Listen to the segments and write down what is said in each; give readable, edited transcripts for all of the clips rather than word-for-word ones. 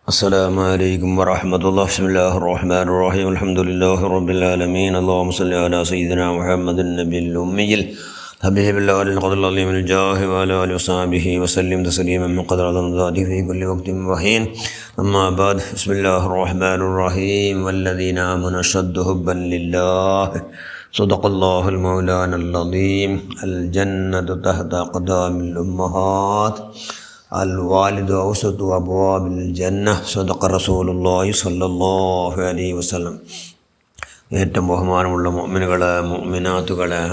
السلام عليكم ورحمة الله. بسم الله الرحمن الرحيم. الحمد لله رب العالمين. اللهم صل على سيدنا محمد النبي الأمي حبيب الله القدر العظيم الجاه وعلى آله وصحبه وسلم تسليما من قدر ذاته في كل وقت وحين. أما بعد، بسم الله الرحمن الرحيم. والذين آمنوا أشد حبا لله. صدق الله المولانا العظيم. الجنة تحت أقدام الأمهات. الوالد أوسط أبواب الجنة. صدق رسول الله صلى الله عليه وسلم. ഏറ്റവും ബഹുമാനമുള്ള മുഅ്മിനുകളെ മുഅ്മിനാത്തുകളെ,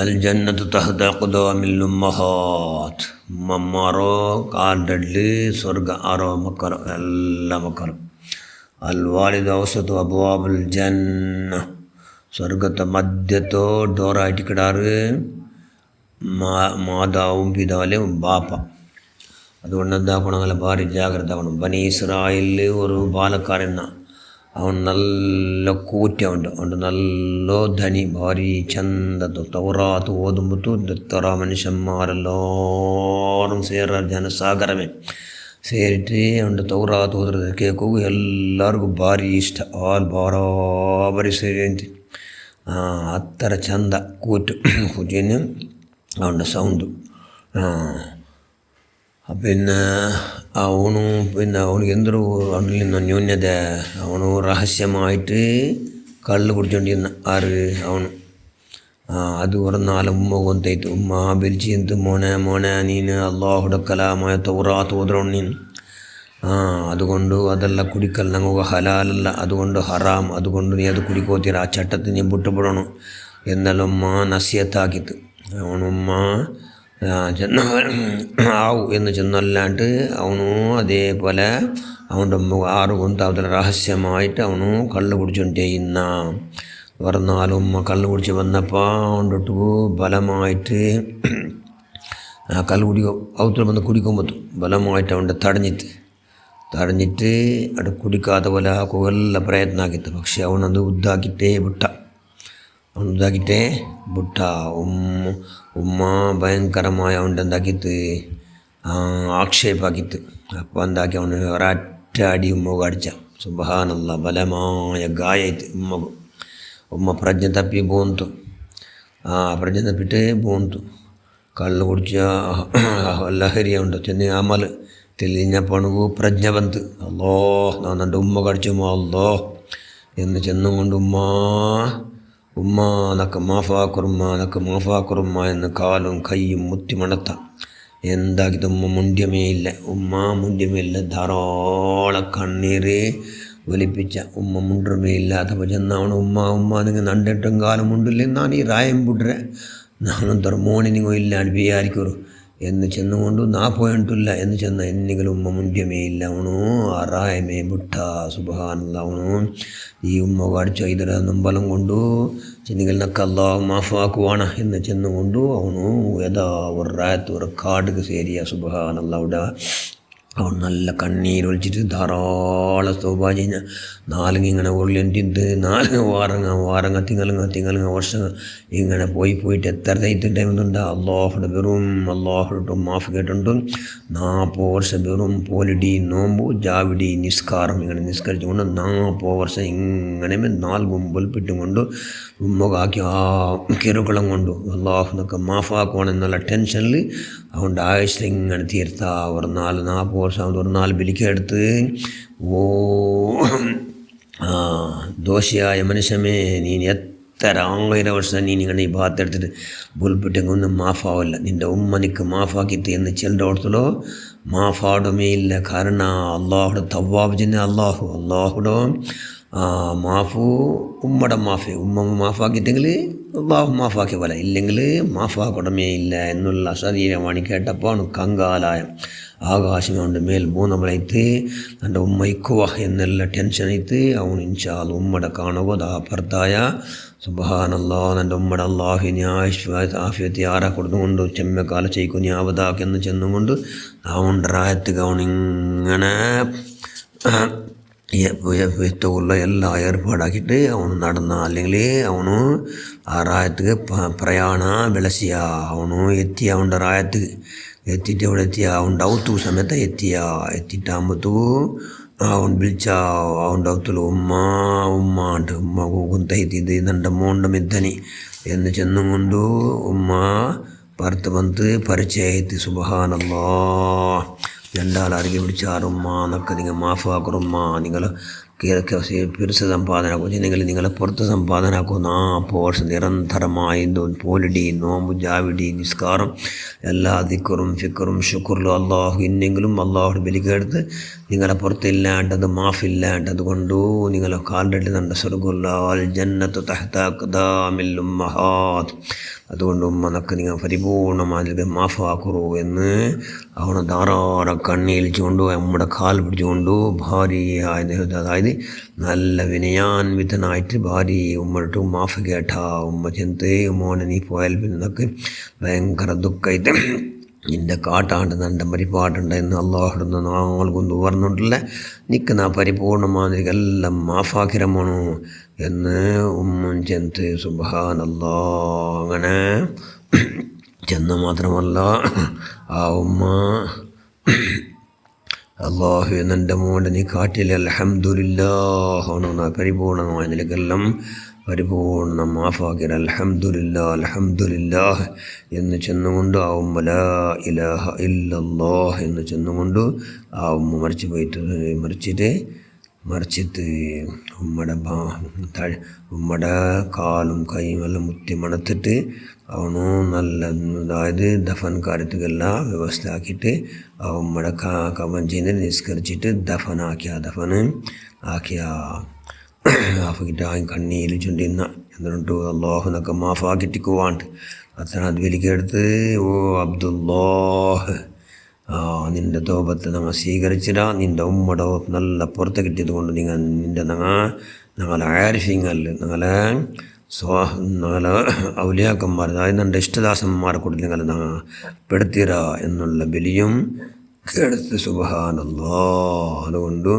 അൽ ജന്നത്തു തഹ്ത അഖ്ദാമിൽ ഉമ്മഹാത്ത്. ഉമ്മമാരോ കാലിൽ സ്വർഗ ആരോ മക്കൾ എല്ലാ മക്കളും. അൽ വാലിദ് ഔസത്തു അബ്വാബുൽ ജന്ന. സ്വർഗത്തെ മധ്യത്തോ ഡോറായിട്ട് കിടാറ് മാതാവും പിതാവും ബാപ്പ. അതുകൊണ്ട് എന്താക്കണം, ഭാരി ജാഗ്രത ആവണം. ബനി ഇസ്രായേലിൽ ഒരു ബാലക്കാരൻ, അവൻ നല്ല കൂറ്റുണ്ട്, അവൻ്റെ നല്ല ധനി, ഭാരി ചന്തത്ത് തൗറാത്ത് ഓതുമ്പത്തു എത്ര മനുഷ്യന്മാരെല്ലാവരും ജനസാഗരമേ ಸೇರಿಟ್ಟು ಅವನು ತೌರಾತ್ ಓದ್ರದ ಕೇಳ್ಕೋ ಎಲ್ಲರಿಗೂ ಭಾರಿ ಇಷ್ಟ. ಬರಾಬರಿ ಸೇರಿ ಅಂತ ಹತ್ತರ ಚಂದ ಕೂಟಿನ അവൻ്റെ സൗണ്ട്. പിന്നെ അവനിക്ക് എന്തൊരു അവനിൽ നിന്ന് ന്യൂനത. അവന് രഹസ്യമായിട്ട് കള്ള് കുടിച്ചോണ്ടിരുന്ന അവನು അത് പറഞ്ഞാൽ ഉമ്മ കൊന്തೈತು. ഉമ്മ പിലിച്ചിന്ത് മോനെ നീನು അള്ളാഹുടെ കലാമായ തൗറാത്ത് ഓതണം നീನು. അതുകൊണ്ട് അതെല്ലാം കുടിക്കൽ നമുക്ക് ഹലാലല്ല, അതുകൊണ്ട് ഹറാം, അതുകൊണ്ട് നീ അത് കുടിക്കോತೀರ, ആ ചട്ടത്തിൽ നീ വിട്ടുപെടണം എന്നെല്ലാം ഉമ്മ നസിയത്താക്കിത്ത്. അവനുമ്മ ആവു എന്ന് ചെന്നല്ലാണ്ട് അവനു അതേപോലെ അവൻ്റെ ഉമ്മ ആറുകൊണ്ട് അതിൽ രഹസ്യമായിട്ട് അവനു കള്ള് കുടിച്ചോണ്ടേ ഇന്ന പറഞ്ഞാലും ഉമ്മ കള്ള് കുടിച്ച് വന്നപ്പോൾ അവൻ്റെ ഒട്ടു ബലമായിട്ട് കള്ള് അവത്തിൽ വന്ന് കുടിക്കുമ്പോൾ ബലമായിട്ട് അവൻ്റെ തടഞ്ഞിട്ട് അവിടെ കുടിക്കാത്ത പോലെ ആക്കുവല്ല പ്രയത്ന ആക്കിತ್ತು. പക്ഷെ അവനത് ഉദ്ധാക്കിട്ടേ വിട്ട. ഉമ്മ ഭയങ്കരമായ അവൻ്റെ എന്താക്കിತ್ತು, ആക്ഷേപാക്കിತ್ತು. അപ്പോൾ എന്താക്കി അവന് ഒരൊറ്റ അടി ഉമ്മ കടിച്ച. സുബ്ഹാനല്ലാഹ്, ബലമായ ഗായായിട്ട് ഉമ്മ പ്രജ്ഞ തപ്പി പോന്തു. ಪ್ರಜ್ಞೆ ತಪ್ಪಿಟ್ಟೇ ಬೋಂತು. ಕಳ್ಳು ಕುಡಿಚ ಲಹರಿ ಉಂಟು ಚೆನ್ನ ಅಮಲ್ തെളിഞ്ഞപ്പണു പ്രജ്ഞ വന്ന് അല്ലോ ഞാൻ ഉമ്മ കടിച്ചുമോ അല്ലോ എന്ന് ചെന്നുകൊണ്ട് ഉമ്മ നക്ക് മാഫാക്കുറുമ്മ എന്ന് കാലും കൈയും മുത്തി മണത്ത. എന്താക്കിയത് ഉമ്മ മുണ്ട്യമേ ഇല്ല. ധാരാളം കണ്ണീര് ഒലിപ്പിച്ച. ഉമ്മ മുണ്ടമേ ഇല്ലാത്തപ്പോൾ ചെന്നാവണം ഉമ്മ നിങ്ങൾ നണ്ടിട്ടും കാലം മുണ്ടില്ലേ, ನಾನು ಈ ರಾಯಂ ಬಿಟ್ರೆ ನಾನೊಂಥರ ಮೋಣಿನಿಗೂ ಇಲ್ಲ ಅಡ್ಬಿಯಾರಿಕರು എന്ന് ചെന്നുകൊണ്ട് നാ പോയിട്ടില്ല എന്ന് ചെന്ന എന്നെങ്കിലും ഉമ്മ മുണ്ട്യമേ ഇല്ല. അവണു ആ റായമേ ബുട്ട. സുബ്ഹാനല്ലാഹ്, അവണു ഈ ഉമ്മ കടിച്ച ಇದರ ನಂಬಲಂ കൊണ്ട് ചെന്നികളിനൊക്കെ അല്ലാഹു മാഫാക്കുവാണ് എന്ന് ചെന്നുകൊണ്ട് അവണു ഏതാ ഒരു റായത്ത് ഒരു കാടുക്ക് ಸೇರಿಯ. സുബ്ഹാനല്ലാഹ്, അവിടെ അവൻ നല്ല കണ്ണീരൊളിച്ചിട്ട് ധാരാളം സൗഭാഗ്യ നാലിങ്ങനെ ഉരുളിൻ്റെ 4 വാരങ്ങ തിങ്ങലുങ്ങ വർഷങ്ങൾ ഇങ്ങനെ പോയിട്ട് എത്ര ടൈമുണ്ട്. അള്ളാഹുടെ അള്ളാഹുടെ മാഫ് കേട്ടിട്ടും 40 വർഷം വെറും പോലിടി നോമ്പു ജാവിടി നിസ്കാരം ഇങ്ങനെ നിസ്കരിച്ചുകൊണ്ട് 40 വർഷം ഇങ്ങനെ 4 മുമ്പിൽപ്പിട്ടും കൊണ്ട് ഉമ്മകാക്കി ആ കിറുക്കളം കൊണ്ട് അള്ളാഹുനൊക്കെ മാഫാക്കുവാണെന്നുള്ള ടെൻഷനിൽ അവൻ്റെ ആയുസ് ഇങ്ങനെ തീർത്ത. ഒരു 40 വർഷം ഒരു 4 ബലിക്കെടുത്ത് ദോഷിയായ മനുഷ്യമേ, നീ എത്ര 1000 വർഷം നീ ഇങ്ങനെ ഈ ഭാഗത്തെടുത്തിട്ട് ബുൽപ്പിട്ടെങ്കിൽ ഒന്നും മാഫാവില്ല. നിൻ്റെ ഉമ്മനിക്ക് മാഫാക്കിത്ത് എന്ന് ചെല്ലോടത്തോ മാഫാടുമേ ഇല്ല. കാരണം അള്ളാഹുടെ തവ്വാബ് ചെന്നെ അള്ളാഹുടെ മാഫു ഉമ്മയുടെ ഉമ്മ മാഫാക്കിയിട്ടെങ്കിൽ അള്ളാഹു മാഫാക്കിയ പോലെ, ഇല്ലെങ്കിൽ മാഫാക്കുടമേ ഇല്ല എന്നുള്ള ശരീരമാണ് കേട്ടപ്പോൾ അവന് കങ്കാലായ ആകാശം അവൻ്റെ മേൽ മൂന്നമലൈത്ത് എൻ്റെ ഉമ്മ ഇക്കുവ എന്നെല്ലാം ടെൻഷനൈത്ത്. അവൻ ഇൻഷാ അല്ലാഹ് ഉമ്മയുടെ കാണുക അപ്പുറത്തായ. സുബ്ഹാനല്ലാഹ്, എൻ്റെ ഉമ്മയുടെ അള്ളാഹുവിനെ ആഫിയത്ത് ആരാ കൊടുത്തുകൊണ്ട് ചെമ്മക്കാല ചെയ്ക്കും ഞാവതാക്കെന്ന് ചെന്നുകൊണ്ട് അവൻ്റെ റായത്തുക അവനിങ്ങനെ ഉള്ള ಎಲ್ಲ ಏರ್ಪಾಡಾಕಿಟ್ಟು ಅವನು നടന്ന അല്ലെങ്കിൽ ಅವನು ಆ ರಾಯತ್ಗೆ ಪ್ರಯಾಣ ಬೆಳೆಸಿಯ. ಅವನು ಎತ್ತಿ ಅವನ ರಾಯತ್ಗೆ എത്തിയിട്ട് അവിടെ എത്തിയ അവൻ്റെ ഔത്തു സമയത്ത് എത്തിയിട്ടാകുമ്പോഴത്തൂ അവൻ വിളിച്ച അവൻ്റെ ഔത്തുള്ള ഉമ്മ കുന്തൈത്തി ഇത് ನನ್ನ മോണ്ട ಮಿದ್ದನಿ എന്ന് ചെന്നും കൊണ്ടു ഉമ്മ പുറത്ത് വന്ന് പരിചയ ആയിട്ട് സുബ്ഹാനല്ലാ രണ്ടാൾ അറിഞ്ഞ് പിടിച്ചാറ് ഉമ്മ എന്നൊക്കെ നിങ്ങൾ മാഫാക്കുറുമ്മ നിങ്ങൾ പിരിച്ച സമ്പാദന നിങ്ങളെ പുറത്ത് സമ്പാദന ആക്കുന്ന പോർഷൻ നിരന്തരമായി പോലിടി നോമ്പ് ജാവിടി നിസ്കാരം എല്ലാ ദിക്കറും ഫിക്കറും ഷുക്റിലും അള്ളാഹു ഇന്നെങ്കിലും അള്ളാഹുടെ ബലിക്കെടുത്ത് നിങ്ങളെ പുറത്തില്ലാണ്ടത് മാഫില്ലാണ്ടത് കൊണ്ടു നിങ്ങളെ കാലിട്ട് നല്ല സ്വർഗുല്ലാൽ ജന്നത്ത് തഹ്താഖ്ദാമിൽ ഉമ്മഹാത്ത് അതുകൊണ്ട് ഉമ്മനൊക്കെ നിങ്ങൾ പരിപൂർണമായി മാഫാക്കുറു എന്ന് അവനെ ധാരാളം കണ്ണീലിച്ചുകൊണ്ട് നമ്മുടെ കാൽ പിടിച്ചുകൊണ്ട് ഭാര്യയായ അതായത് നല്ല വിനയാൻവിതനായിട്ട് ഭാര്യ ഉമ്മട്ട് മാഫ് കേട്ടാ ഉമ്മ ചെന്ത് മോനെ നീ പോയാൽ പിന്നൊക്കെ ഭയങ്കര ദുഃഖമായിട്ട് നിൻ്റെ കാട്ടാണ്ട് എൻ്റെ പരിപാടുണ്ടെന്ന് അള്ളാഹുടുന്ന് നാങ്ങൾക്കൊന്നും പറഞ്ഞിട്ടില്ല നിൽക്കുന്ന പരിപൂർണമാതിരി എല്ലാം മാഫാക്കിരമണു എന്ന് ഉമ്മൻ ചെന്ത് സുബ്ഹാനല്ലാ അങ്ങനെ ചെന്ന് മാത്രമല്ല ആ ഉമ്മ അള്ളാഹു എന്നെ മോൻ്റെ നീ കാട്ടില്ല അൽഹംദുലില്ലാഹ് പരിപൂർണമായ നിലക്കെല്ലാം പരിപൂർണ്ണ മാഫാക്കിര അൽഹംദുലില്ലാഹ് എന്ന് ചെന്നുകൊണ്ട് ആ ഉമ്മ ലാ ഇലാഹ ഇല്ലല്ലാഹ് എന്ന് ചെന്നുകൊണ്ട് ആ ഉമ്മ മറിച്ചിട്ട് ഉമ്മയുടെ കാലും കൈയും എല്ലാം മുത്തി മണത്തിട്ട് അവനു നല്ല അതായത് ദഫൻ കാര്യത്തിലെല്ലാം വ്യവസ്ഥ ആക്കിയിട്ട് ആ ഉമ്മയുടെ കവൻ ചെയ്ത് നിസ്കരിച്ചിട്ട് ദഫൻ ആക്കിയ ആഫിക്കിട്ട് ആ കണ്ണീൽ ചുണ്ടിന്ന എന്നിട്ട് അള്ളാഹുനൊക്കെ മാഫാക്കിട്ടിക്കുവാണ്ട് അത്ര അത് വലിക്കെടുത്ത് ഓ അബ്ദുല്ലാഹ് നിൻ്റെ തോപത്തെ ഞങ്ങൾ സ്വീകരിച്ചിടാ നിൻ്റെ ഉമ്മയുടെ നല്ല പുറത്ത് കിട്ടിയത് കൊണ്ട് നിൻ്റെ ഞങ്ങളെ ആരിഫിങ്ങല്ല ഞങ്ങളെ ഔലിയാക്കന്മാർ അതായത് എൻ്റെ ഇഷ്ടദാസന്മാരെ കൂടി നിങ്ങൾ പെടുത്തിര എന്നുള്ള ബലിയും കേടുത്ത് സുബ്ഹാനല്ലാ അതുകൊണ്ട്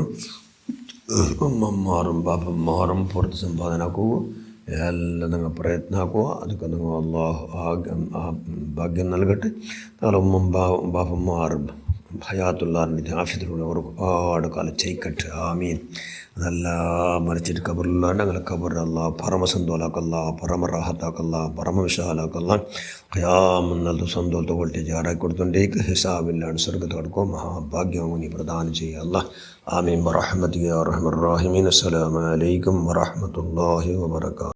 ഉമ്മമാരും ബാപ്പന്മാരും പുറത്ത് സമ്പാദനാക്കൂ എല്ലാം നിങ്ങൾ പ്രയത്നാക്കുക അതൊക്കെ നിങ്ങൾ അള്ളാഹു ഭാഗ്യം നൽകട്ടെ നാളെ ഉമ്മ ബാപ്പന്മാരും ഹയാത്തുള്ളാറിൻ്റെ ആഫിയത്തിലൂടെ ഒരുപാട് കാലം ചെയ്ക്കട്ടെ ആമീൻ അതെല്ലാം മറിച്ചിട്ട് കബറുള്ള ഞങ്ങളെ കബർ അല്ലാ പരമസന്തോലാക്കല്ല പരമറാഹത്താക്കല്ല പരമവിശാലാക്കല്ല ഖയാമെന്നത് സന്തോഷത്തെ വോൾട്ടേജ് ആറാക്കി കൊടുത്തോണ്ടേക്ക് ഹിസാബില്ലാണ് സ്വർഗത്ത് കടക്കോ മഹാഭാഗ്യവും നീ പ്രദാനം ചെയ്യുക അല്ലാ ആമീൻ വറഹ്മത്തുക യാ അർഹമർ റഹീമീൻ അസ്സലാമു അലൈക്കും വറഹ്മത്തുള്ളാഹി വബറകാതുഹു.